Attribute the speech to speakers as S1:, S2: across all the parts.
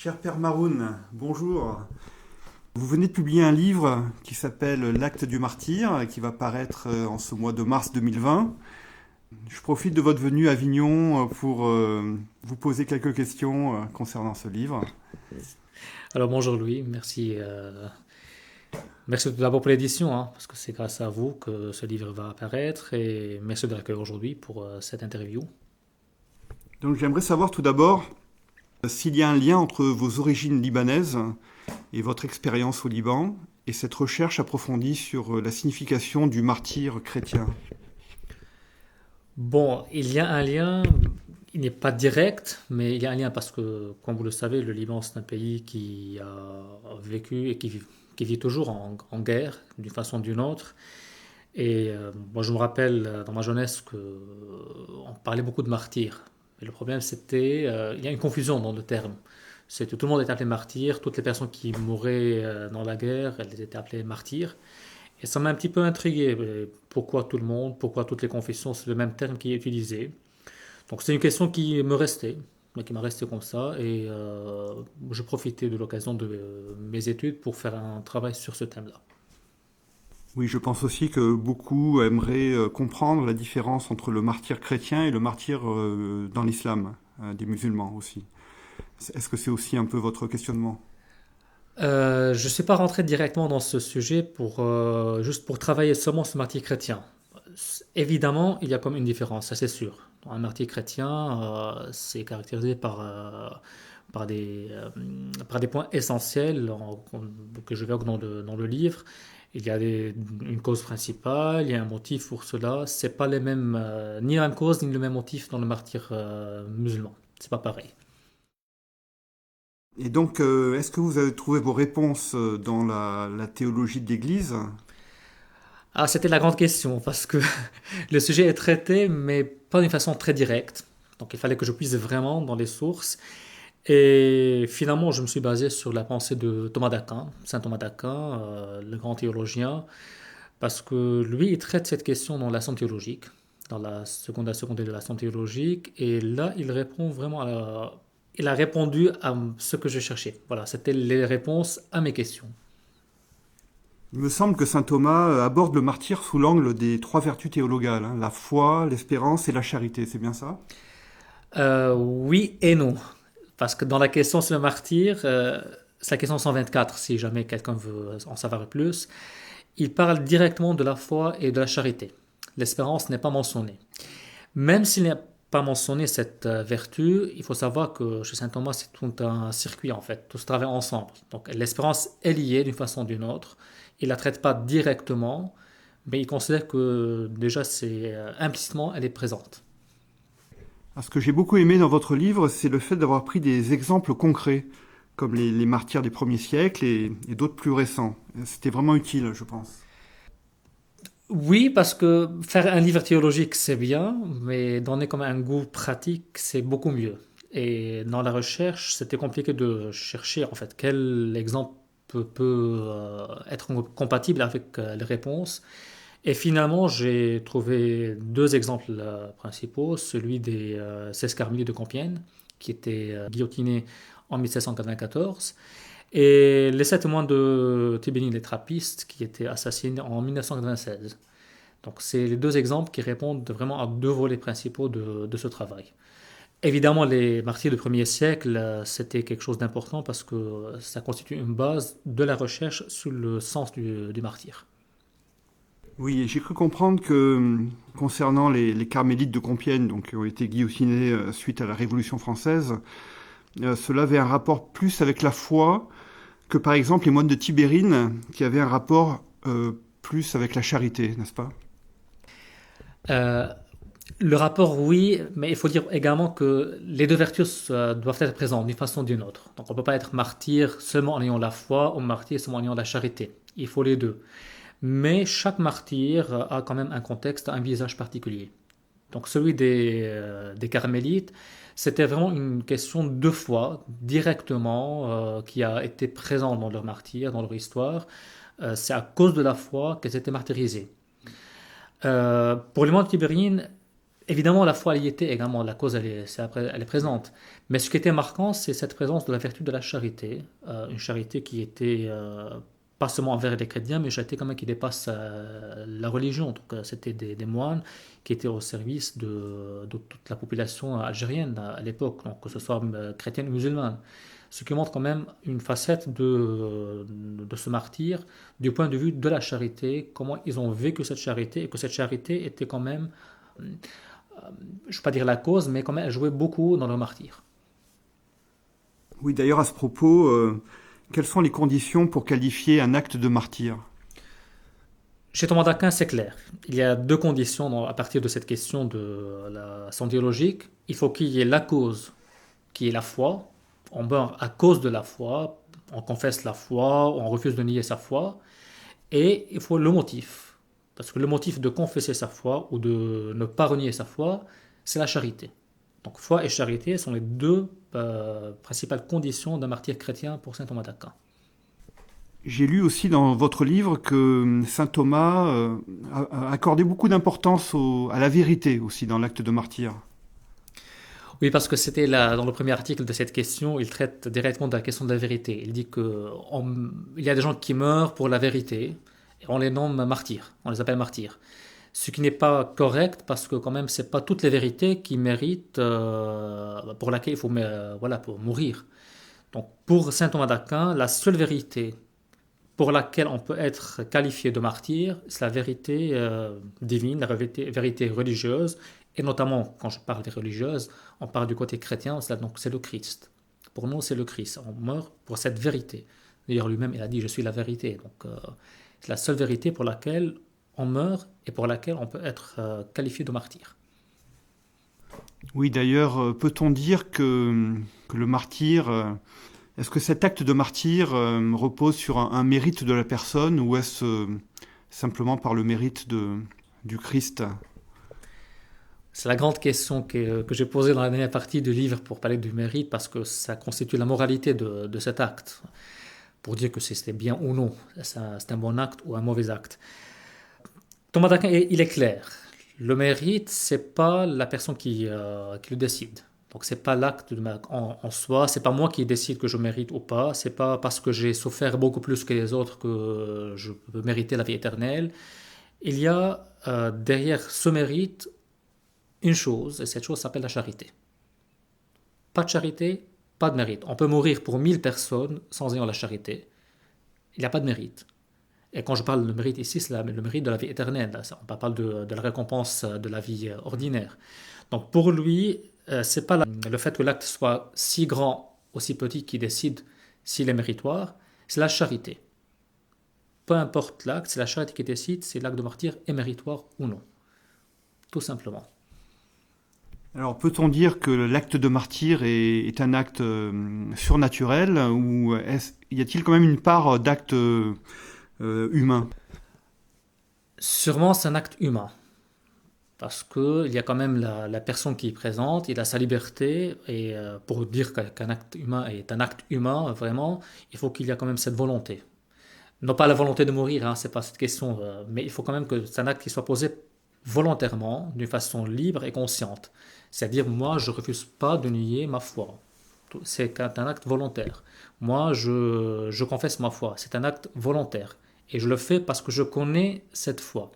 S1: Cher Père Maroun, bonjour. Vous venez de publier un livre qui s'appelle L'acte du martyr, qui va paraître en ce mois de mars 2020. Je profite de votre venue à Avignon pour vous poser quelques questions concernant ce livre.
S2: Alors bonjour Louis, merci, merci tout d'abord pour l'édition, hein, parce que c'est grâce à vous que ce livre va apparaître et merci de l'accueil aujourd'hui pour cette interview.
S1: Donc j'aimerais savoir tout d'abord s'il y a un lien entre vos origines libanaises et votre expérience au Liban et cette recherche approfondie sur la signification du martyr chrétien.
S2: Bon, il y a un lien, il n'est pas direct, mais il y a un lien parce que, comme vous le savez, le Liban c'est un pays qui a vécu et qui vit toujours en guerre d'une façon ou d'une autre. Et moi je me rappelle dans ma jeunesse qu'on parlait beaucoup de martyrs. Et le problème c'était, il y a une confusion dans le terme. C'est que tout le monde est appelé martyr, toutes les personnes qui mouraient dans la guerre, elles étaient appelées martyrs. Et ça m'a un petit peu intrigué. Pourquoi tout le monde, pourquoi toutes les confessions, c'est le même terme qui est utilisé. Donc c'est une question qui me restait, qui m'a resté comme ça. Et je profitais de l'occasion de mes études pour faire un travail sur ce thème-là.
S1: Oui, je pense aussi que beaucoup aimeraient comprendre la différence entre le martyr chrétien et le martyr dans l'islam, des musulmans aussi. Est-ce que c'est aussi un peu votre questionnement?
S2: Je ne suis pas rentré directement dans ce sujet juste pour travailler seulement sur le martyr chrétien. Évidemment, il y a comme une différence, ça c'est sûr. Un martyr chrétien, c'est caractérisé par des points essentiels que je verrai dans le livre. Il y a une cause principale, il y a un motif pour cela. C'est pas les mêmes, ni la même cause ni le même motif dans le martyr musulman. C'est pas pareil.
S1: Et donc, est-ce que vous avez trouvé vos réponses dans la théologie de l'Église?
S2: Ah, c'était la grande question, parce que le sujet est traité, mais pas d'une façon très directe. Donc il fallait que je puise vraiment dans les sources. Et finalement, je me suis basé sur la pensée de Thomas d'Aquin, saint Thomas d'Aquin, le grand théologien, parce que lui, il traite cette question dans la Somme théologique, dans la seconde de la Somme théologique, et là, il répond vraiment il a répondu à ce que je cherchais. Voilà, c'était les réponses à mes questions.
S1: Il me semble que saint Thomas aborde le martyr sous l'angle des trois vertus théologales, hein, la foi, l'espérance et la charité, c'est bien ça?
S2: Oui et non. Parce que dans la question sur le martyr, c'est la question 124, si jamais quelqu'un veut en savoir plus, il parle directement de la foi et de la charité. L'espérance n'est pas mentionnée. Même s'il n'est pas mentionné cette vertu, il faut savoir que chez saint Thomas, c'est tout un circuit en fait, tout se travaille ensemble. Donc l'espérance est liée d'une façon ou d'une autre. Il ne la traite pas directement, mais il considère que déjà, implicitement, elle est présente.
S1: Ce que j'ai beaucoup aimé dans votre livre, c'est le fait d'avoir pris des exemples concrets, comme les martyrs des premiers siècles et d'autres plus récents. C'était vraiment utile, je pense.
S2: Oui, parce que faire un livre théologique, c'est bien, mais donner comme un goût pratique, c'est beaucoup mieux. Et dans la recherche, c'était compliqué de chercher en fait quel exemple peut être compatible avec les réponses. Et finalement, j'ai trouvé deux exemples principaux. Celui des 16 carmélites de Compiègne, qui étaient guillotinés en 1794, et les sept moines de Tibéni les Trappistes, qui étaient assassinés en 1996. Donc, c'est les deux exemples qui répondent vraiment à deux volets principaux de ce travail. Évidemment, les martyrs du premier siècle, c'était quelque chose d'important parce que ça constitue une base de la recherche sur le sens du martyr.
S1: Oui, et j'ai cru comprendre que concernant les carmélites de Compiègne, donc, qui ont été guillotinés suite à la Révolution française, cela avait un rapport plus avec la foi que par exemple les moines de Tibérine, qui avaient un rapport plus avec la charité, n'est-ce pas?
S2: Euh, le rapport, oui, mais il faut dire également que les deux vertus doivent être présentes d'une façon ou d'une autre. Donc on ne peut pas être martyr seulement en ayant la foi ou martyr seulement en ayant la charité. Il faut les deux. Mais chaque martyr a quand même un contexte, un visage particulier. Donc celui des carmélites, c'était vraiment une question de foi directement qui a été présente dans leur martyr, dans leur histoire. C'est à cause de la foi qu'elles étaient martyrisées. Pour les moines tibériens, Évidemment, la foi elle y était également, la cause elle est présente. Mais ce qui était marquant, c'est cette présence de la vertu de la charité, une charité qui était pas seulement envers les chrétiens, mais une charité quand même qui dépasse la religion. Donc c'était des moines qui étaient au service de toute la population algérienne à l'époque, donc que ce soit chrétienne ou musulmane. Ce qui montre quand même une facette de ce martyr du point de vue de la charité, comment ils ont vécu cette charité et que cette charité était quand même je ne veux pas dire la cause, mais quand même, elle jouait beaucoup dans le martyr.
S1: Oui, d'ailleurs, à ce propos, quelles sont les conditions pour qualifier un acte de martyr?
S2: Chez Thomas d'Aquin, c'est clair. Il y a deux conditions à partir de cette question de la santé théologique. Il faut qu'il y ait la cause, qui est la foi. On meurt à cause de la foi, on confesse la foi, on refuse de nier sa foi. Et il faut le motif. Parce que le motif de confesser sa foi ou de ne pas renier sa foi, c'est la charité. Donc foi et charité sont les deux principales conditions d'un martyr chrétien pour saint Thomas d'Aquin.
S1: J'ai lu aussi dans votre livre que saint Thomas a accordé beaucoup d'importance à la vérité aussi dans l'acte de martyr.
S2: Oui, parce que c'était là, dans le premier article de cette question, il traite directement de la question de la vérité. Il dit il y a des gens qui meurent pour la vérité, et on les nomme martyrs, on les appelle martyrs. Ce qui n'est pas correct parce que quand même c'est pas toutes les vérités qui méritent pour laquelle il faut voilà pour mourir. Donc pour saint Thomas d'Aquin, la seule vérité pour laquelle on peut être qualifié de martyr, c'est la vérité divine, la vérité religieuse, et notamment quand je parle des religieuses, on parle du côté chrétien, donc c'est le Christ. Pour nous c'est le Christ, on meurt pour cette vérité. D'ailleurs lui-même il a dit je suis la vérité, donc c'est la seule vérité pour laquelle on meurt et pour laquelle on peut être qualifié de martyr.
S1: Oui, d'ailleurs, peut-on dire que le martyr, est-ce que cet acte de martyr repose sur un mérite de la personne ou est-ce simplement par le mérite du Christ?
S2: C'est la grande question que j'ai posée dans la dernière partie du livre pour parler du mérite parce que ça constitue la moralité de cet acte, pour dire que c'était bien ou non, c'est un bon acte ou un mauvais acte. Thomas d'Aquin, il est clair. Le mérite, c'est pas la personne qui le décide. Donc c'est pas l'acte en soi, c'est pas moi qui décide que je mérite ou pas, c'est pas parce que j'ai souffert beaucoup plus que les autres que je peux mériter la vie éternelle. Il y a derrière ce mérite une chose, et cette chose s'appelle la charité. Pas de charité, pas de mérite. On peut mourir pour 1000 personnes sans ayant la charité. Il n'y a pas de mérite. Et quand je parle de mérite ici, c'est le mérite de la vie éternelle. On parle de la récompense de la vie ordinaire. Donc pour lui, c'est pas le fait que l'acte soit si grand ou si petit qui décide s'il est méritoire, c'est la charité. Peu importe l'acte, c'est la charité qui décide si l'acte de martyr est méritoire ou non. Tout simplement.
S1: Alors, peut-on dire que l'acte de martyr est un acte surnaturel ou y a-t-il quand même une part d'acte humain?
S2: Sûrement, c'est un acte humain. Parce qu'il y a quand même la personne qui est présente, il a sa liberté, et pour dire qu'un acte humain est un acte humain, vraiment, il faut qu'il y ait quand même cette volonté. Non pas la volonté de mourir, hein, c'est pas cette question, mais il faut quand même que c'est un acte qui soit posé volontairement, d'une façon libre et consciente. C'est-à-dire, moi, je refuse pas de nier ma foi. C'est un acte volontaire. Moi, je confesse ma foi. C'est un acte volontaire. Et je le fais parce que je connais cette foi.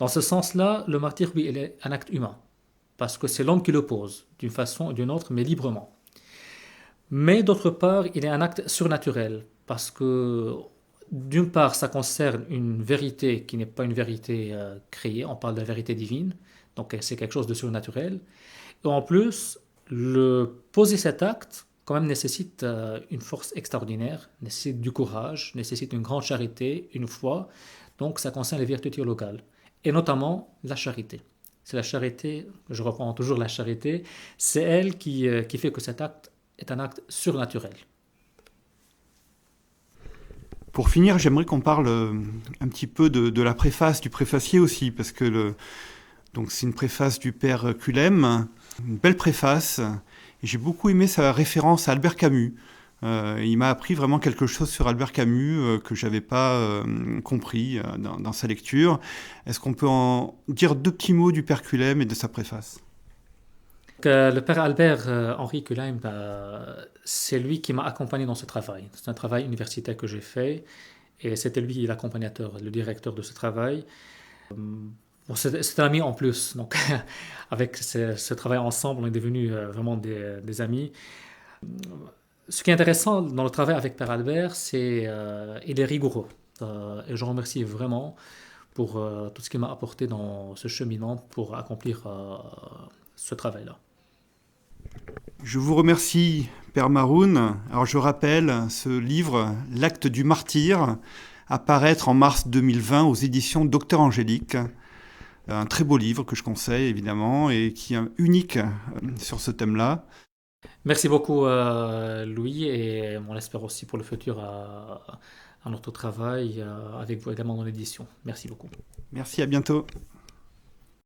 S2: Dans ce sens-là, le martyr, oui, il est un acte humain. Parce que c'est l'homme qui le pose, d'une façon ou d'une autre, mais librement. Mais d'autre part, il est un acte surnaturel. Parce que, d'une part, ça concerne une vérité qui n'est pas une vérité créée. On parle de la vérité divine. Donc, c'est quelque chose de surnaturel. Et en plus, poser cet acte, quand même, nécessite une force extraordinaire, nécessite du courage, nécessite une grande charité, une foi. Donc, ça concerne les vertus théologales. Et notamment la charité. C'est la charité, je reprends toujours la charité, c'est elle qui fait que cet acte est un acte surnaturel.
S1: Pour finir, j'aimerais qu'on parle un petit peu de la préface, du préfacier aussi, parce que donc c'est une préface du père Cullem, une belle préface, et j'ai beaucoup aimé sa référence à Albert Camus, Il m'a appris vraiment quelque chose sur Albert Camus que j'avais pas compris dans sa lecture. Est-ce qu'on peut en dire deux petits mots du Père Culem et de sa préface?
S2: Le père Albert Henri Kulim, c'est lui qui m'a accompagné dans ce travail. C'est un travail universitaire que j'ai fait et c'était lui l'accompagnateur, le directeur de ce travail. Bon, c'est un ami en plus, donc avec ce travail ensemble, on est devenus vraiment des amis. Ce qui est intéressant dans le travail avec Père Albert, c'est il est rigoureux. Et je remercie vraiment pour tout ce qu'il m'a apporté dans ce cheminement pour accomplir ce travail-là.
S1: Je vous remercie, Père Maroun. Alors je rappelle ce livre, L'acte du martyr, à paraître en mars 2020 aux éditions Docteur Angélique. Un très beau livre que je conseille évidemment et qui est unique sur ce thème-là.
S2: Merci beaucoup, Louis, et on espère aussi pour le futur à notre travail avec vous également dans l'édition. Merci beaucoup.
S1: Merci, à bientôt.